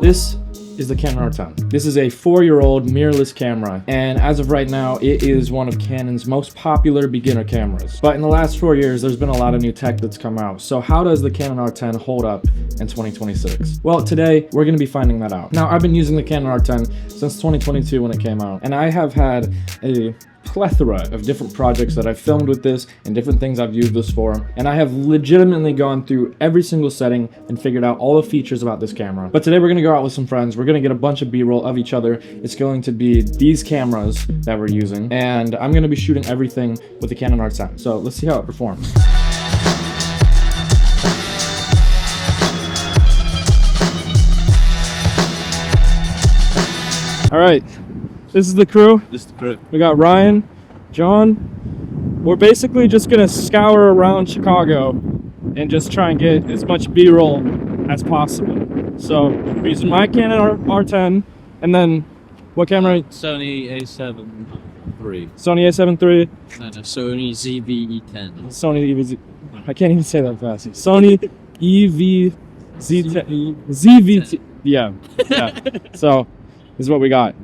This is the Canon R10. This is a 4-year-old mirrorless camera, and as of right now, it is one of Canon's most popular beginner cameras. But in the last 4 years, there's been a lot of new tech that's come out. So how does the Canon R10 hold up in 2026? Well, today, we're gonna be finding that out. Now, I've been using the Canon R10 since 2022 when it came out, and I have had a plethora of different projects that I've filmed with this and different things I've used this for, and I have legitimately gone through every single setting and figured out all the features about this camera. But today we're gonna go out with some friends, we're gonna get a bunch of B-roll of each other. It's going to be these cameras that we're using, and I'm gonna be shooting everything with the Canon R10. So let's see how it performs. All right. This is the crew. This is the crew. We got Ryan, John. We're basically just gonna scour around Chicago and just try and get as much B-roll as possible. So we're using my Canon R10, and then what camera? Sony A7 III. Sony A7 III. No, Sony ZV-E10. Sony EVZ. I can't even say that fast. Sony EVZ10. ZVT. Yeah. So this is what we got.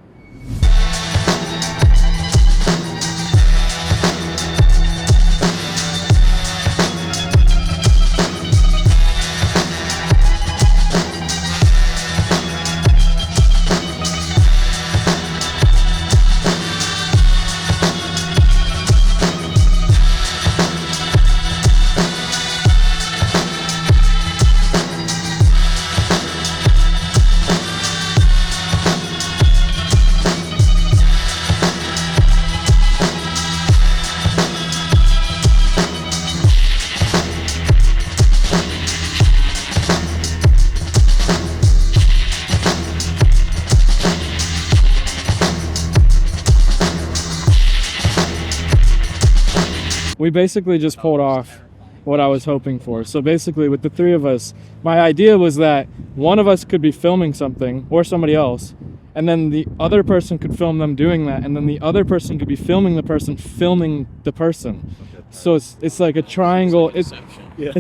We basically just pulled off what I was hoping for. So basically with the three of us, my idea was that one of us could be filming something, or somebody else, and then the other person could film them doing that, and then the other person could be filming the person filming the person. So it's like a triangle. It's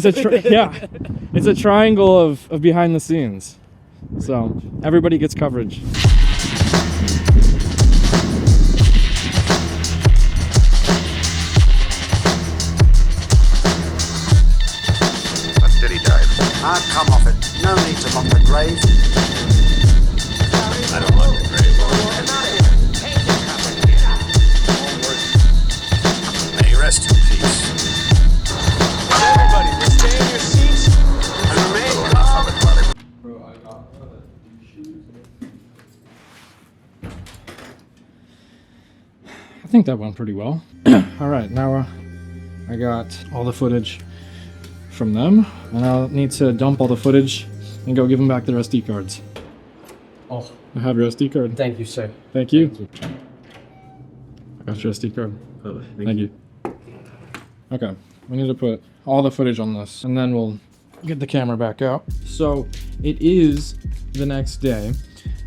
a triangle of behind the scenes. So everybody gets coverage. I've come off it. No need to lock the grave. I don't lock the grave. May rest in peace. Everybody, stay in your seats and remain calm. I think that went pretty well. All right, now I got all the footage from them, and I'll need to dump all the footage and go give them back their SD cards. Oh, I have your SD card. thank you, sir. Thank you. I got your SD card. Oh, Thank you. Okay, we need to put all the footage on this, and then we'll get the camera back out. So it is the next day.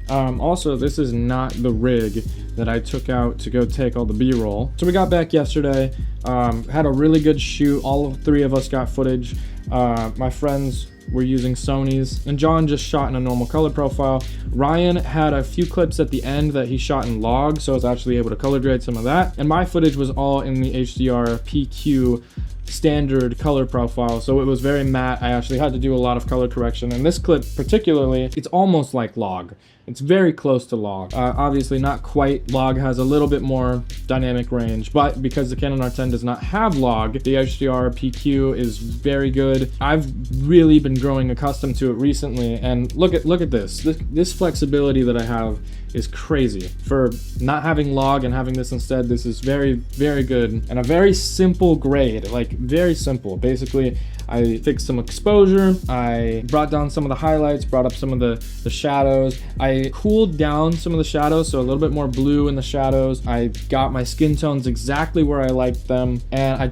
Also, this is not the rig that I took out to go take all the B-roll. So we got back yesterday, had a really good shoot. All three of us got footage. My friends were using Sony's, and John just shot in a normal color profile. Ryan had a few clips at the end that he shot in log, so I was actually able to color grade some of that. And my footage was all in the HDR PQ standard color profile, so it was very matte. I actually had to do a lot of color correction, and this clip particularly, it's almost like log. It's very close to log. Obviously not quite. Log has a little bit more dynamic range, but because the Canon R10 does not have log, the HDR PQ is very good. I've really been growing accustomed to it recently, and look at this. This flexibility that I have is crazy. For not having log and having this instead, this is very, very good, and a very simple grade, like very simple. Basically, I fixed some exposure, I brought down some of the highlights, brought up some of the shadows. I cooled down some of the shadows, so a little bit more blue in the shadows. I got my skin tones exactly where I liked them, and I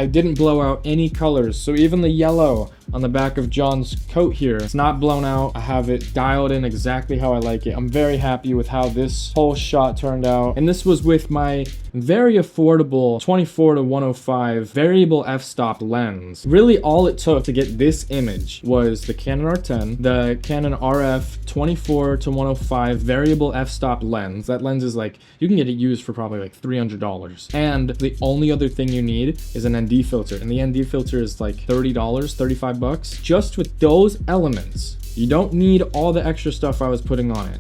didn't blow out any colors. So even the yellow on the back of John's coat here. It's not blown out. I have it dialed in exactly how I like it. I'm very happy with how this whole shot turned out. And this was with my very affordable 24-105 variable f-stop lens. Really all it took to get this image was the Canon R10, the Canon RF 24-105 variable f-stop lens. That lens is like, you can get it used for probably like $300. And the only other thing you need is an ND filter. And the ND filter is like $30, 35 bucks. Just with those elements, you don't need all the extra stuff I was putting on it.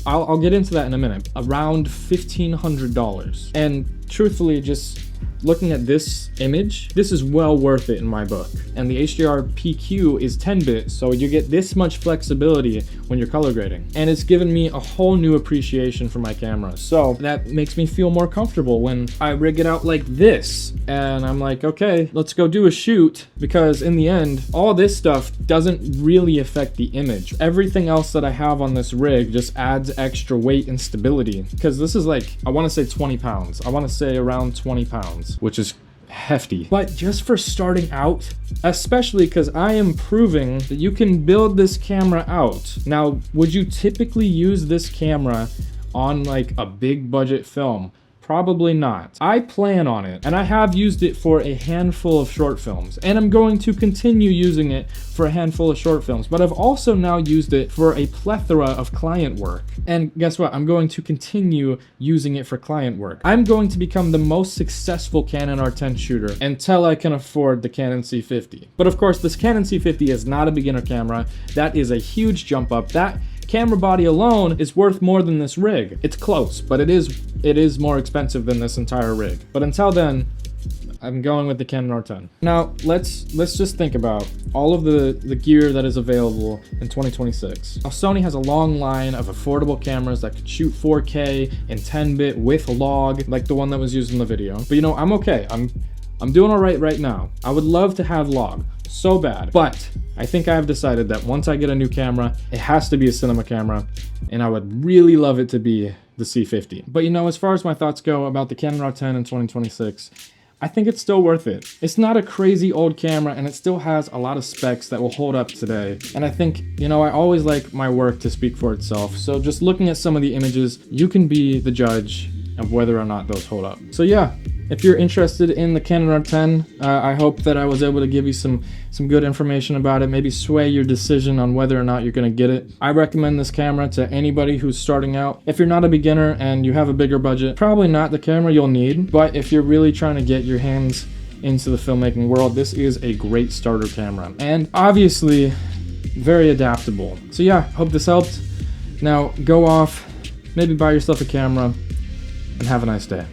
I'll get into that in a minute. Around $1,500. And truthfully, just looking at this image, this is well worth it in my book. And the HDR PQ is 10-bit, so you get this much flexibility when you're color grading. And it's given me a whole new appreciation for my camera. So that makes me feel more comfortable when I rig it out like this. And I'm like, okay, let's go do a shoot, because in the end, all this stuff doesn't really affect the image. Everything else that I have on this rig just adds extra weight and stability. Because this is like, I want to say 20 pounds. I want to say around 20 pounds. Which is hefty. But just for starting out, especially because I am proving that you can build this camera out. Now, would you typically use this camera on like a big budget film? Probably not. I plan on it, and I have used it for a handful of short films, and I'm going to continue using it for a handful of short films, but I've also now used it for a plethora of client work. And guess what? I'm going to continue using it for client work. I'm going to become the most successful Canon R10 shooter until I can afford the Canon C50. But of course, this Canon C50 is not a beginner camera. That is a huge jump up. That camera body alone is worth more than this rig. It's close, but it is more expensive than this entire rig. But until then, I'm going with the Canon R10. Now, let's just think about all of the gear that is available in 2026. Now, Sony has a long line of affordable cameras that could shoot 4K in 10-bit with log, like the one that was used in the video. But you know, I'm okay. I'm doing all right now. I would love to have log so bad, but I think I have decided that once I get a new camera, it has to be a cinema camera, and I would really love it to be the C50. But you know, as far as my thoughts go about the Canon R10 in 2026, I think it's still worth it. It's not a crazy old camera, and it still has a lot of specs that will hold up today. And I think, you know, I always like my work to speak for itself. So just looking at some of the images, you can be the judge of whether or not those hold up. So yeah, if you're interested in the Canon R10, I hope that I was able to give you some good information about it, maybe sway your decision on whether or not you're gonna get it. I recommend this camera to anybody who's starting out. If you're not a beginner and you have a bigger budget, probably not the camera you'll need, but if you're really trying to get your hands into the filmmaking world, this is a great starter camera. And obviously, very adaptable. So yeah, hope this helped. Now, go off, maybe buy yourself a camera, and have a nice day.